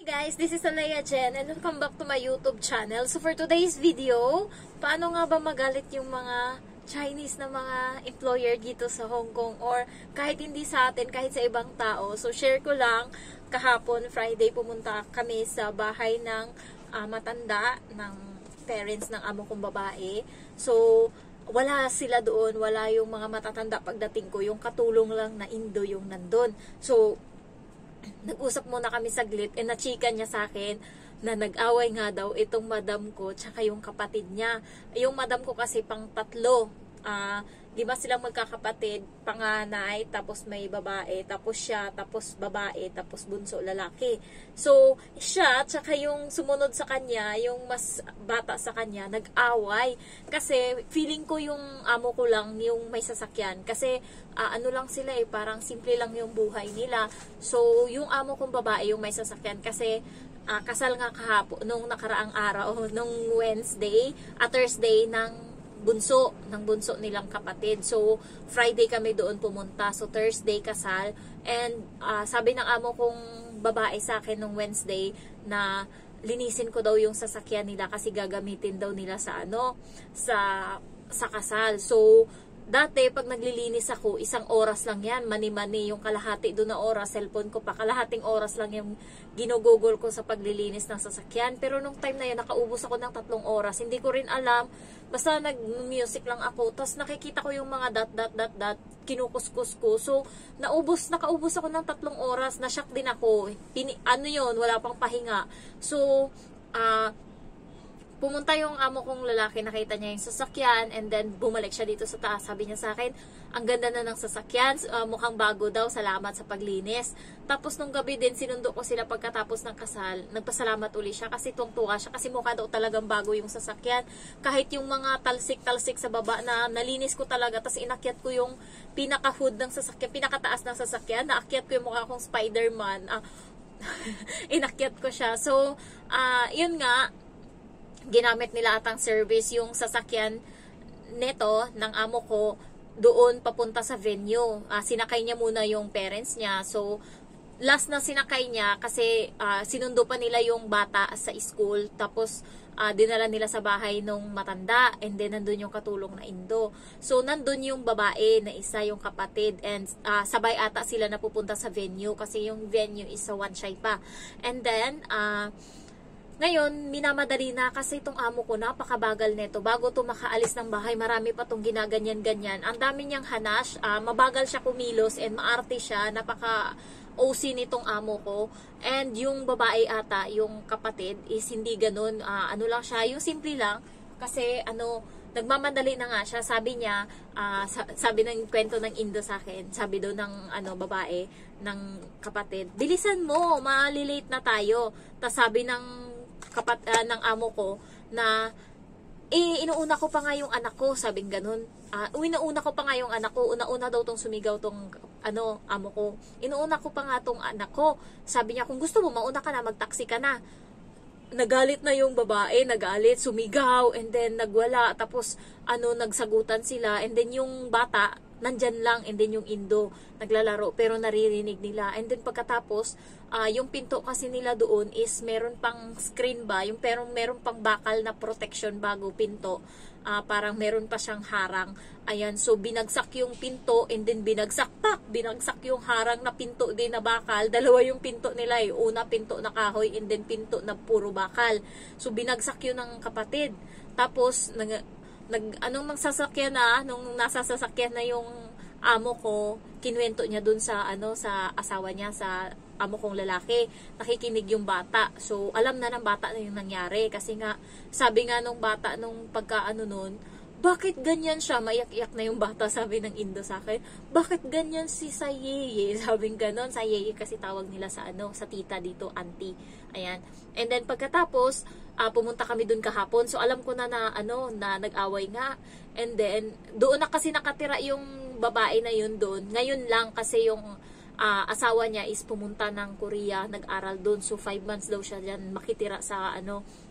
Hey guys, this is Alea Jen and welcome back to my YouTube channel. So for today's video, paano nga ba magalit yung mga Chinese na mga employer dito sa Hong Kong or kahit hindi sa atin, kahit sa ibang tao. So share ko lang, kahapon Friday pumunta kami sa bahay ng matanda ng parents ng amo kong babae. So wala sila doon, wala yung mga matatanda pagdating ko, yung katulong lang na Indo yung nandun. So nag-usap muna kami saglit and nachika niya sa akin na nag-away nga daw itong madam ko tsaka yung kapatid niya. Yung madam ko kasi pang tatlo. Di ba silang magkakapatid, panganay, tapos may babae, tapos siya, tapos babae, tapos bunso lalaki. So, siya, tsaka yung sumunod sa kanya, yung mas bata sa kanya, nag-away. Kasi, feeling ko yung amo ko lang yung may sasakyan. Kasi, ano lang sila parang simple lang yung buhay nila. So, yung amo kong babae, yung may sasakyan, kasi, kasal nga kahapon, nung nakaraang araw, nung Wednesday, Thursday, ng bunso nilang kapatid. So, Friday kami doon pumunta. So, Thursday kasal. And, sabi ng amo kong babae sa akin nung Wednesday na linisin ko daw yung sasakyan nila kasi gagamitin daw nila sa sa kasal. So, dati, pag naglilinis ako, 1 oras lang yan. Mani-mani, yung kalahati doon na oras, cellphone ko pa, kalahating oras lang yung ginugugol ko sa paglilinis ng sasakyan. Pero nung time na yun, nakaubos ako ng 3 oras. Hindi ko rin alam, basta nag-music lang ako. Tapos nakikita ko yung mga dot, kinukuskus ko. So, nakaubos ako ng 3 oras. Na-shock din ako. Ano yun, wala pang pahinga. So, pumunta yung amo kong lalaki, nakita niya yung sasakyan, and then bumalik siya dito sa taas. Sabi niya sa akin, ang ganda na ng sasakyan, mukhang bago daw, salamat sa paglinis. Tapos nung gabi din, sinundo ko sila pagkatapos ng kasal. Nagpasalamat uli siya kasi tungtuwa siya kasi mukha daw talagang bago yung sasakyan. Kahit yung mga talsik-talsik sa baba na nalinis ko talaga, tapos inakyat ko yung pinaka-hood ng sasakyan, pinakataas ng sasakyan, naakyat ko yung mukha kong Spider-Man. Inakyat ko siya. So, yun nga, ginamit nila atang service yung sasakyan neto ng amo ko doon papunta sa venue. Sinakay niya muna yung parents niya. So, last na sinakay niya kasi sinundo pa nila yung bata sa school. Tapos, dinala nila sa bahay nung matanda. And then, nandun yung katulong na Indo. So, nandun yung babae na isa, yung kapatid. And sabay ata sila na pupunta sa venue kasi yung venue is sa Wan Chai pa. And then, ngayon, minamadali na kasi itong amo ko, napakabagal nito. Bago ito makaalis ng bahay, marami pa itong ginaganyan-ganyan. Ang dami niyang hanash, mabagal siya kumilos and maarte siya, napaka-OC nitong amo ko. And yung babae ata, yung kapatid, is hindi ganun. Ano lang siya, yung simple lang. Kasi nagmamadali na nga siya. Sabi niya, sabi ng kwento ng Indo sa akin, sabi daw ng babae, ng kapatid, bilisan mo, malilate na tayo. Tapos sabi ng amo ko na inuuna ko pa nga yung anak ko, sabing ganun. Inuuna ko pa nga yung anak ko, una-una daw tong sumigaw tong amo ko. Inuuna ko pa nga tong anak ko. Sabi niya, kung gusto mo mauna ka na, magtaksi ka na. Nagalit na yung babae, nagalit, sumigaw, and then nagwala, tapos nagsagutan sila, and then yung bata nandyan lang, and then yung Indo naglalaro pero naririnig nila. And then pagkatapos yung pinto kasi nila doon is meron pang screen ba, yung pero meron pang bakal na protection bago pinto. Parang meron pa siyang harang. Ayan, so binagsak yung pinto, and then binagsak yung harang na pinto din na bakal. Dalawa yung pinto nila una pinto na kahoy, and then pinto na puro bakal. So binagsak yun ng kapatid. Tapos nung nasa sasakyan na yung amo ko, kinwento niya dun sa sa asawa niya, sa amo kong lalaki. Nakikinig yung bata. So, alam na ng bata na yung nangyari. Kasi nga, sabi nga nung bata, nung nun, bakit ganyan siya? Maiyak-iyak na yung bata, sabi ng Indo sa akin. Bakit ganyan si Sayeye? Sabing ganon. Sayeye kasi tawag nila sa sa tita dito, auntie. Ayan. And then, pagkatapos, pumunta kami dun kahapon. So, alam ko na nag-away nga. And then, doon na kasi nakatira yung babae na yun doon. Ngayon lang kasi yung asawa niya is pumunta ng Korea, nag-aral doon. So 5 months daw siya diyan makitira sa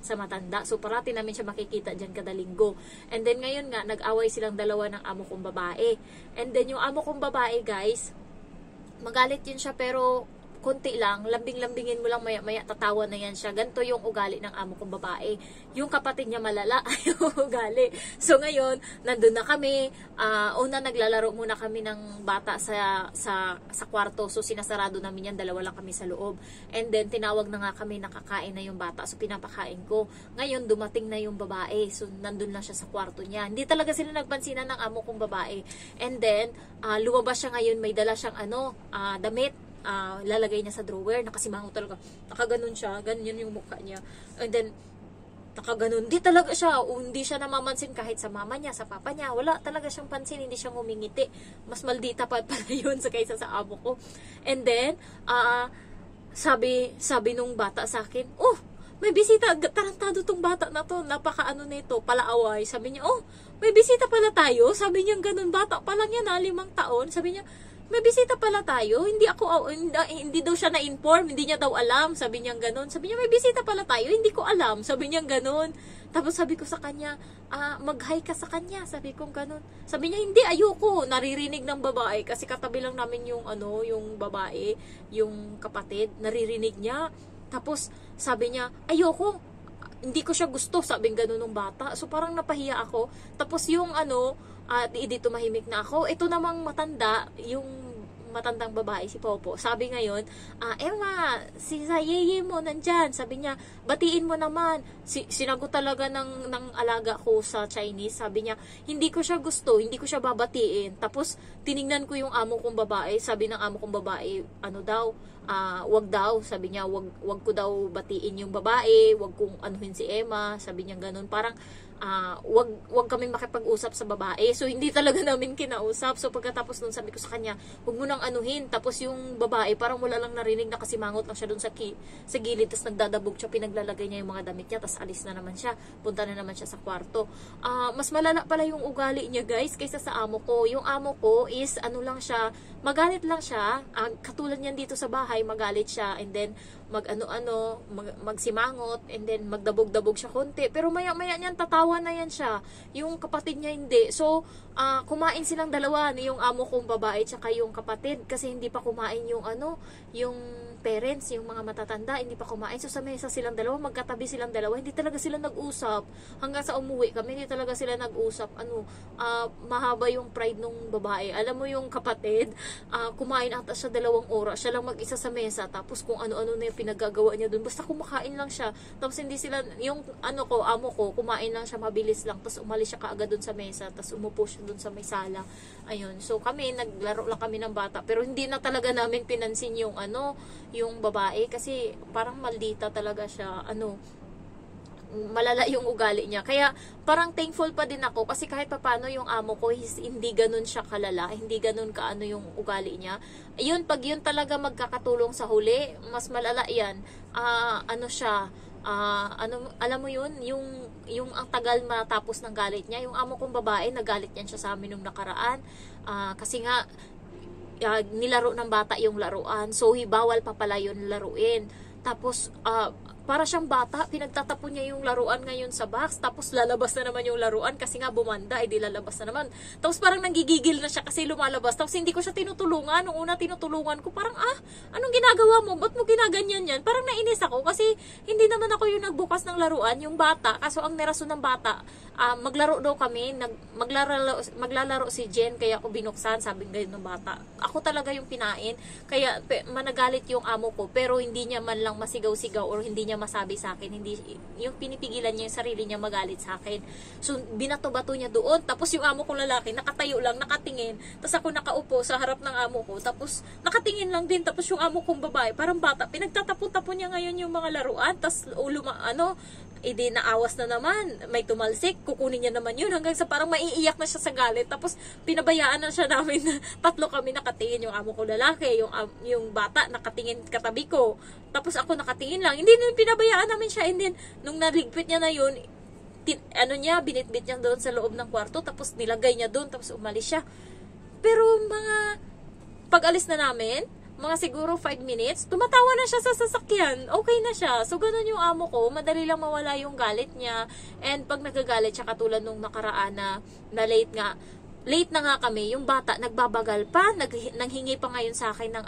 sa matanda. So parati namin siya makikita diyan kada linggo. And then ngayon nga nag-away silang dalawa ng amo kong babae. And then yung amo kong babae, guys, magalit yun siya pero konti lang, lambing-lambingin mo lang maya-maya, tatawa na yan siya. Ganito yung ugali ng amo kong babae. Yung kapatid niya malala yung ugali. So ngayon, nandun na kami. Una naglalaro muna kami ng bata sa kwarto. So sinasarado namin yan, dalawa lang kami sa loob. And then tinawag na nga kami, nakakain na yung bata. So pinapakain ko. Ngayon dumating na yung babae. So nandun lang siya sa kwarto niya. Hindi talaga sila nagpansinan ng amo kong babae. And then lumabas siya ngayon, may dala siyang damit. Lalagay niya sa drawer, nakasimango talaga, nakaganon siya, ganyan yung mukha niya, and then nakaganon, hindi siya namamansin kahit sa mama niya, sa papa niya, wala talaga siyang pansin, hindi siya humingiti. Mas maldita pa pala yun sa kaysa sa amo ko. And then sabi nung bata sa akin, may bisita, tarantado tong bata na to, napaka nito, palaaway. Sabi niya, may bisita pala tayo. Sabi niya ganun, bata pa lang yan, 5 taon. Sabi niya, may bisita pala tayo. Hindi daw siya na-inform, hindi niya daw alam. Sabi niya ganun. Sabi niya, may bisita pala tayo, hindi ko alam. Sabi niya ganun. Tapos sabi ko sa kanya, mag-hi ka sa kanya. Sabi ko ganun. Sabi niya, hindi, ayoko. Naririnig ng babae kasi katabi lang namin yung yung babae, yung kapatid, naririnig niya. Tapos sabi niya, ayoko, hindi ko siya gusto, sabing ganun ng bata. So parang napahiya ako. Tapos yung di tumahimik na ako. Ito namang matanda, yung matandang babae, si Popo. Sabi ngayon, Emma, si Sayeye mo nandyan. Sabi niya, batiin mo naman. Sinagot talaga ng alaga ko sa Chinese. Sabi niya, hindi ko siya gusto, hindi ko siya babatiin. Tapos, tiningnan ko yung amo kong babae. Sabi ng amo kong babae, wag daw. Sabi niya, wag ko daw batiin yung babae, wag kong anuhin si Emma. Sabi niya ganun. Parang, wag kaming makipag-usap sa babae. So, hindi talaga namin kinausap. So, pagkatapos nun, sabi ko sa kanya, wag mo nang anuhin. Tapos, yung babae, parang wala lang narinig, nakasimangot lang siya dun sa gilid. Tapos, nagdadabog siya, pinaglalagay niya yung mga damit niya. Tapos, alis na naman siya. Punta na naman siya sa kwarto. Mas malala pala yung ugali niya, guys, kaysa sa amo ko. Yung amo ko is, lang siya, magalit lang siya. Katulad niyan dito sa bahay, magalit siya. And then, magsimangot, and then magdabog-dabog siya konti. Pero maya-maya niyan, tatawa na yan siya. Yung kapatid niya hindi. So, kumain silang dalawa, yung amo kong babae tsaka yung kapatid, kasi hindi pa kumain yung yung parents, yung mga matatanda, hindi pa kumain. So, sa mesa silang dalawa, magkatabi silang dalawa, hindi talaga sila nag-usap. Hanggang sa umuwi kami, hindi talaga sila nag-usap. Mahaba yung pride nung babae. Alam mo yung kapatid, kumain ata siya 2 oras. Siya lang mag-isa sa mesa. Tapos kung ano-ano na yung pinagagawa niya dun. Basta kumakain lang siya. Tapos hindi sila, yung amo ko, kumain lang siya, mabilis lang. Tapos umalis siya kaagad dun sa mesa. Tapos umupo siya dun sa may sala. Ayun. So kami, naglaro lang kami ng bata. Pero hindi na talaga namin pinansin yung yung babae, kasi parang maldita talaga siya, malala yung ugali niya. Kaya parang thankful pa din ako, kasi kahit papano yung amo ko hindi ganun siya kalala, hindi ganun yung ugali niya. Pag yun talaga magkakatulong sa huli, mas malala yan. Alam mo yun, yung ang tagal matapos ng galit niya. Yung amo kong babae, nagalit yan siya sa amin nung nakaraan, kasi nga nilaro ng bata yung laruan. So, bawal pa pala yun laruin. Tapos, para siyang bata, pinagtatapon niya yung laruan ngayon sa box. Tapos, lalabas na naman yung laruan kasi nga bumanda, di lalabas na naman. Tapos, parang nanggigigil na siya kasi lumalabas. Tapos, hindi ko siya tinutulungan. Nung una tinutulungan ko, parang, anong ginagawa mo? Ba't mo ginaganyan yan? Parang nainis ako kasi hindi naman ako yung nagbukas ng laruan, yung bata. Kaso, ang nerason ng bata, maglaro daw kami, maglalaro si Jen, kaya ako binuksan, sabi ngayon ng bata. Ako talaga yung pinain, kaya managalit yung amo ko, pero hindi niya man lang masigaw-sigaw or hindi niya masabi sa akin, hindi yung pinipigilan niya yung sarili niya magalit sa akin. So, binato-bato niya doon, tapos yung amo kong lalaki, nakatayo lang, nakatingin, tapos ako nakaupo sa harap ng amo ko, tapos nakatingin lang din, tapos yung amo kong babae, parang bata, pinagtatapon-tapon niya ngayon yung mga laruan, tapos naawas na naman, may tumalsik, kukunin niya naman yun, hanggang sa parang maiiyak na siya sa galit. Tapos pinabayaan na siya namin, 3 kami nakatingin, yung amo ko lalaki, yung bata nakatingin katabi ko, tapos ako nakatingin lang, hindi na pinabayaan namin siya. And then nung naligpit niya na yun, binitbit niya doon sa loob ng kwarto, tapos nilagay niya doon, tapos umalis siya. Pero pag-alis na namin, mga siguro 5 minutes, tumatawa na siya sa sasakyan. Okay na siya. So, ganun yung amo ko. Madali lang mawala yung galit niya. And pag nagagalit siya, katulad nung nakaraan na late na nga kami, yung bata nagbabagal pa, nanghingi pa ngayon sa akin ng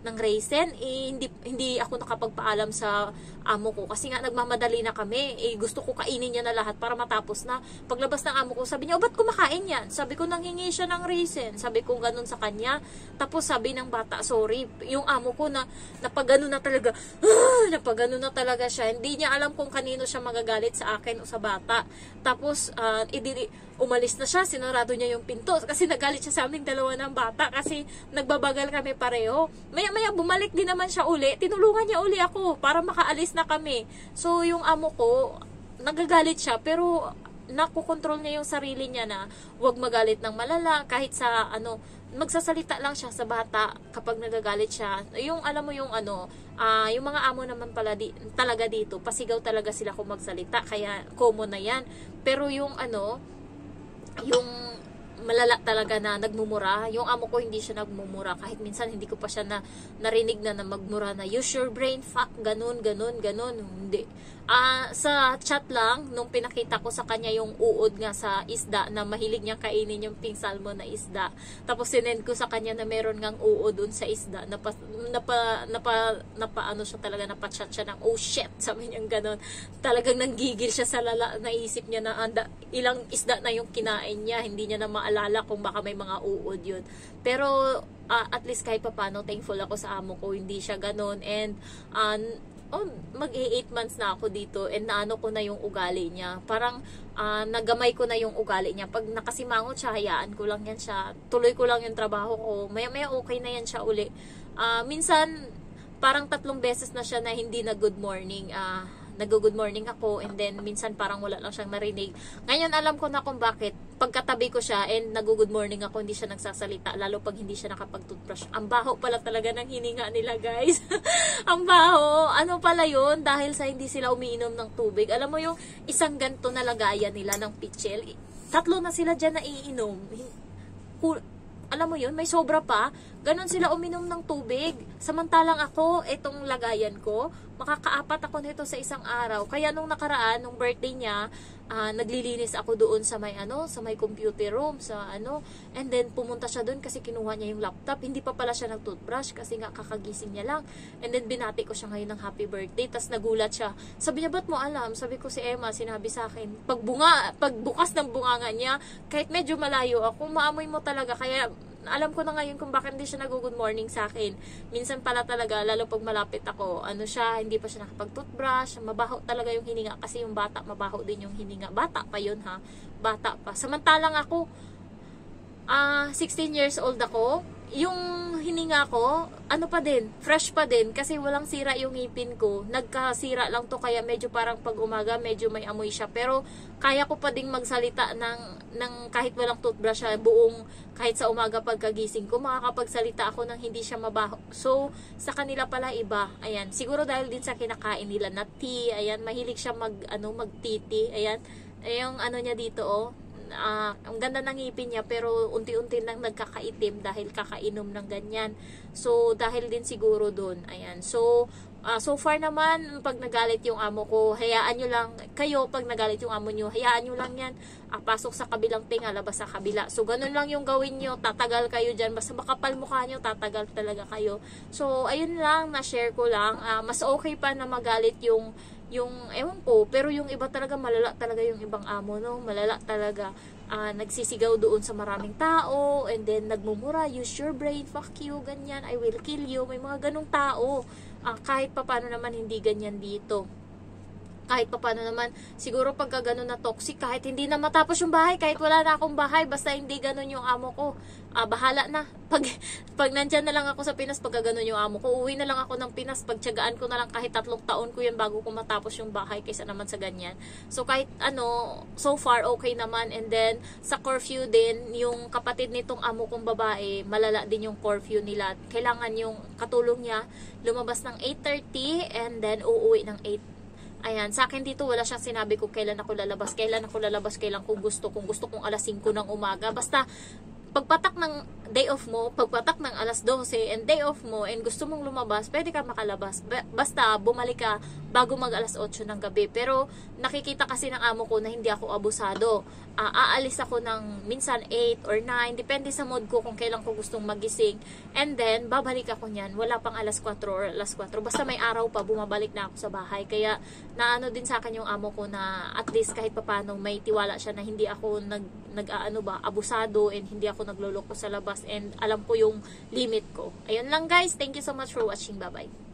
ng raisin, hindi ako nakapagpaalam sa amo ko kasi nga nagmamadali na kami. Gusto ko kainin niya na lahat para matapos na. Paglabas ng amo ko, sabi niya, ba't kumakain yan? Sabi ko, nanghingi siya ng raisin. Sabi ko ganun sa kanya. Tapos sabi ng bata, sorry. Yung amo ko napagano na talaga. Napagano na talaga siya. Hindi niya alam kung kanino siya magagalit sa akin o sa bata. Tapos umalis na siya, sinarado niya yung pinto kasi nagalit siya sa aming dalawa ng bata kasi nagbabagal kami pareho. Maya bumalik din naman siya uli, tinulungan niya uli ako para makaalis na kami. So yung amo ko, nagagalit siya pero nakokontrol niya yung sarili niya na huwag magalit ng malala kahit sa magsasalita lang siya sa bata kapag nagagalit siya. Yung alam mo yung yung mga amo naman pala talaga dito, pasigaw talaga sila kung magsalita, kaya common na yan. Pero yung yung malala talaga na nagmumura, yung amo ko hindi siya nagmumura, kahit minsan hindi ko pa siya narinig na magmura na use your brain, fuck, ganun, hindi. Sa chat lang, nung pinakita ko sa kanya yung uod nga sa isda, na mahilig niyang kainin yung pink salmon na isda, tapos sinend ko sa kanya na meron ngang uod dun sa isda, siya talaga, napachat siya ng, oh shit, sabi niyang ganun. Talagang nanggigil siya sa lala, naisip niya na ilang isda na yung kinain niya, hindi niya na maalala kung baka may mga uod yun. Pero at least kahit papano, thankful ako sa amo ko, hindi siya ganun. And mag-8 months na ako dito and naano ko na yung ugali niya. Parang nagamay ko na yung ugali niya. Pag nakasimangot siya, hayaan ko lang yan siya. Tuloy ko lang yung trabaho ko. Maya okay na yan siya uli. Minsan, parang 3 beses na siya na hindi na good morning. Nag-good morning ako and then minsan parang wala lang siyang narinig. Ngayon alam ko na kung bakit. Pagkatabi ko siya and nag-good morning ako, hindi siya nagsasalita, lalo pag hindi siya nakapag-toothbrush. Ang baho pala talaga ng hininga nila, guys. Ang baho. Ano pala yun? Dahil sa hindi sila umiinom ng tubig. Alam mo yung isang ganto na lagayan nila ng pitchel, 3 na sila dyan na iinom. Alam mo yun, may sobra pa. Ganon sila uminom ng tubig. Samantalang ako, itong lagayan ko, makaka-4 ako nito sa isang araw. Kaya nung nakaraan, nung birthday niya, naglilinis ako doon sa may computer room, and then pumunta siya doon kasi kinuha niya yung laptop. Hindi pa pala siya nag-toothbrush kasi nga kakagising niya lang. And then binati ko siya ngayon ng happy birthday. Tas nagulat siya. Sabi niya, ba't mo alam? Sabi ko, si Emma, sinabi sa akin, pagbukas ng bunganga niya, kahit medyo malayo ako, maamoy mo talaga. Kaya alam ko na ngayon kung bakit hindi siya nag-good morning sa akin. Minsan pala talaga, lalo pag malapit ako, hindi pa siya nakapag-toothbrush, mabaho talaga yung hininga kasi yung bata, mabaho din yung hininga. Bata pa yun, ha? Bata pa. Samantalang ako, 16 years old ako, yung hininga ko, fresh pa din kasi walang sira yung ngipin ko. Nagkasira lang to kaya medyo parang pag umaga medyo may amoy siya. Pero kaya ko pa ding magsalita ng kahit walang toothbrush siya, kahit sa umaga pagkagising ko, makakapagsalita ako ng hindi siya mabaho. So, sa kanila pala iba. Ayan, siguro dahil din sa kinakain nila na tea, ayan, mahilig siya mag-titi, ayan. Yung niya dito, ang ganda ng ngipin niya pero unti-unti nang nagkakaitim dahil kakainom ng ganyan. So dahil din siguro doon. Ayan. So far naman pag nagalit yung amo ko, hayaan nyo lang kayo. Pag nagalit yung amo nyo, hayaan nyo lang yan. Pasok sa kabilang tinga, labas sa kabila. So ganun lang yung gawin nyo. Tatagal kayo dyan. Basta makapal mukha nyo, tatagal talaga kayo. So ayun lang, na-share ko lang. Mas okay pa na magalit yung ewan ko, pero yung iba talaga, malala talaga yung ibang amo, no? Malala talaga. Nagsisigaw doon sa maraming tao, and then nagmumura, use your brain, fuck you, ganyan, I will kill you. May mga ganong tao. Kahit papano naman hindi ganyan dito. Kahit papano naman, siguro pagka gano'n na toxic, kahit hindi na matapos yung bahay, kahit wala na akong bahay, basta hindi gano'n yung amo ko, bahala na. Pag nandyan na lang ako sa Pinas, pagka gano'n yung amo ko, uwi na lang ako ng Pinas, pagtyagaan ko na lang kahit 3 taon ko yan bago ko matapos yung bahay, kaysa naman sa ganyan. So kahit so far okay naman. And then sa curfew din, yung kapatid nitong amo kong babae, malala din yung curfew nila. Kailangan yung katulong niya lumabas ng 8:30 and then uuwi ng 8. Ayan, sa akin dito wala siyang sinabi kung kailan ako lalabas, kailan ko gusto kong alas 5 ng umaga. Basta pagpatak ng day off mo, pagpatak ng alas 12 and day off mo and gusto mong lumabas, pwede ka makalabas. Basta bumalik ka bago mag alas 8 ng gabi. Pero nakikita kasi ng amo ko na hindi ako abusado. Aalis ako ng minsan 8 or 9, depende sa mood ko kung kailan ko gustong magising. And then, babalik ako niyan. Wala pang alas 4 or alas 4. Basta may araw pa, bumabalik na ako sa bahay. Kaya, naano din sa akin yung amo ko na at least kahit papano may tiwala siya na hindi ako abusado and hindi ako nagloloko sa labas and alam ko yung limit ko. Ayun lang guys. Thank you so much for watching. Bye-bye.